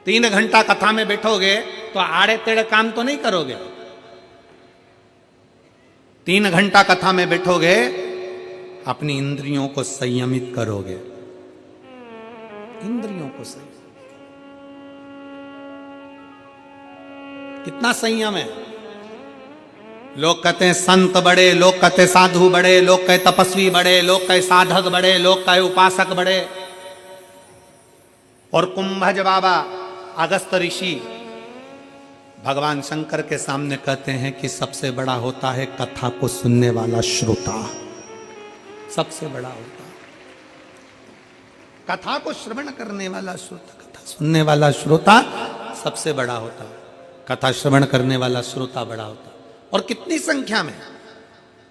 3 घंटा कथा में बैठोगे तो आड़े तेड़े काम तो नहीं करोगे। 3 घंटा कथा में बैठोगे, अपनी इंद्रियों को संयमित करोगे, इंद्रियों को संयम। कितना संयम है। लोग कहते हैं संत बड़े, लोग कहते साधु बड़े, लोग कहे तपस्वी बड़े, लोग कहे साधक बड़े, लोग कहे उपासक बड़े। और कुंभज बाबा, अगस्त ऋषि भगवान शंकर के सामने कहते हैं कि सबसे बड़ा होता है कथा को सुनने वाला श्रोता, सबसे बड़ा होता है कथा को श्रवण करने वाला श्रोता, कथा सुनने वाला श्रोता सबसे बड़ा होता है, कथा श्रवण करने वाला श्रोता बड़ा होता है। और कितनी संख्या में,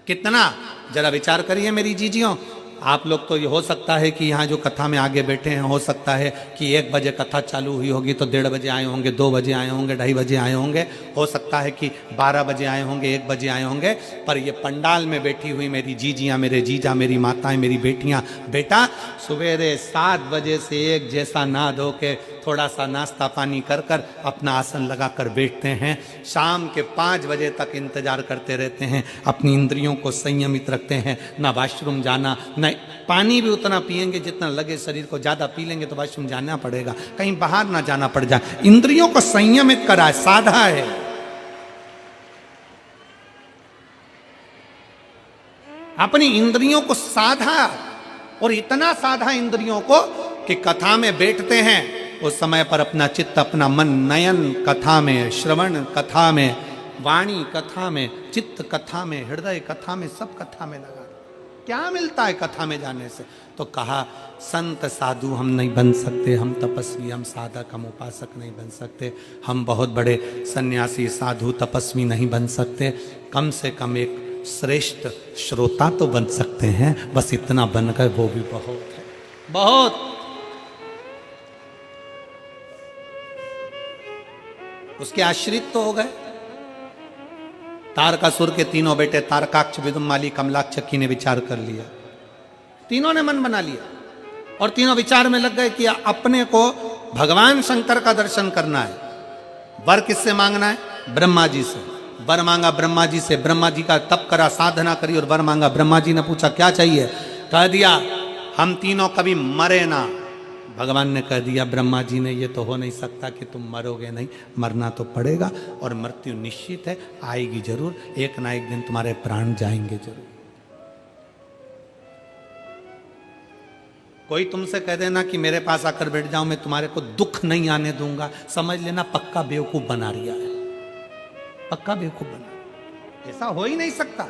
कितना, जरा विचार करिए मेरी जीजियों, आप लोग तो ये हो सकता है कि यहाँ जो कथा में आगे बैठे हैं, हो सकता है कि 1 बजे कथा चालू हुई होगी तो 1:30 बजे आए होंगे, 2 बजे आए होंगे, 2:30 बजे आए होंगे, हो सकता है कि 12 बजे आए होंगे, 1 बजे आए होंगे। पर ये पंडाल में बैठी हुई मेरी जीजियाँ, मेरे जीजा, मेरी माताएं, मेरी बेटियाँ, बेटा सवेरे 7 बजे से एक जैसा नहा धो के थोड़ा सा नाश्ता पानी कर कर अपना आसन लगा कर बैठते हैं। शाम के 5 बजे तक इंतजार करते रहते हैं, अपनी इंद्रियों को संयमित रखते हैं, ना वॉशरूम जाना, न पानी भी उतना पिएंगे जितना लगे शरीर को, ज़्यादा पी लेंगे तो वॉशरूम जाना पड़ेगा, कहीं बाहर ना जाना पड़ जाए। इंद्रियों को संयमित करा है, साधा है। अपनी इंद्रियों को साधा, और इतना साधा इंद्रियों को कि कथा में बैठते हैं उस समय पर अपना चित्त, अपना मन, नयन कथा में, श्रवण कथा में, वाणी कथा में, चित्त कथा में, हृदय कथा में, सब कथा में लगा। क्या मिलता है कथा में जाने से? तो कहा संत साधु हम नहीं बन सकते, हम तपस्वी, हम साधक, हम उपासक नहीं बन सकते, हम बहुत बड़े सन्यासी, साधु, तपस्वी नहीं बन सकते, कम से कम एक श्रेष्ठ श्रोता तो बन सकते हैं, बस इतना बनकर वो भी बहुत है, बहुत। उसके आश्रित तो हो गए। तारकासुर के तीनों बेटे तारकाक्ष, विदुमाली, कमलाक्षकी ने विचार कर लिया, तीनों ने मन बना लिया और तीनों विचार में लग गए कि अपने को भगवान शंकर का दर्शन करना है। वर किससे मांगना है? ब्रह्मा जी से। वर मांगा ब्रह्मा जी से, ब्रह्मा जी का तप करा, साधना करी और वर मांगा। ब्रह्मा जी ने पूछा क्या चाहिए? कह दिया हम तीनों कभी मरे ना। भगवान ने कह दिया, ब्रह्मा जी ने, ये तो हो नहीं सकता कि तुम मरोगे नहीं, मरना तो पड़ेगा और मृत्यु निश्चित है, आएगी जरूर, एक ना एक दिन तुम्हारे प्राण जाएंगे जरूर। कोई तुमसे कह देना कि मेरे पास आकर बैठ जाओ, मैं तुम्हारे को दुख नहीं आने दूंगा, समझ लेना पक्का बेवकूफ बना रिया है, पक्का बेवकूफ बना। ऐसा हो ही नहीं सकता।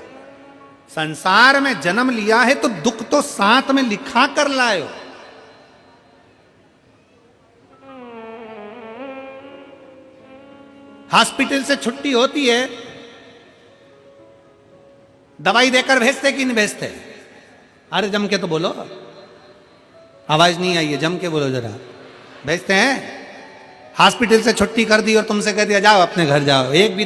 संसार में जन्म लिया है तो दुख तो साथ में लिखा कर लाए हो। हॉस्पिटल से छुट्टी होती है, दवाई देकर भेजते कि नहीं भेजते? अरे जम के तो बोलो, आवाज नहीं आई है, जम के बोलो जरा। भेजते हैं? हॉस्पिटल से छुट्टी कर दी और तुमसे कह दिया जाओ अपने घर जाओ, एक भी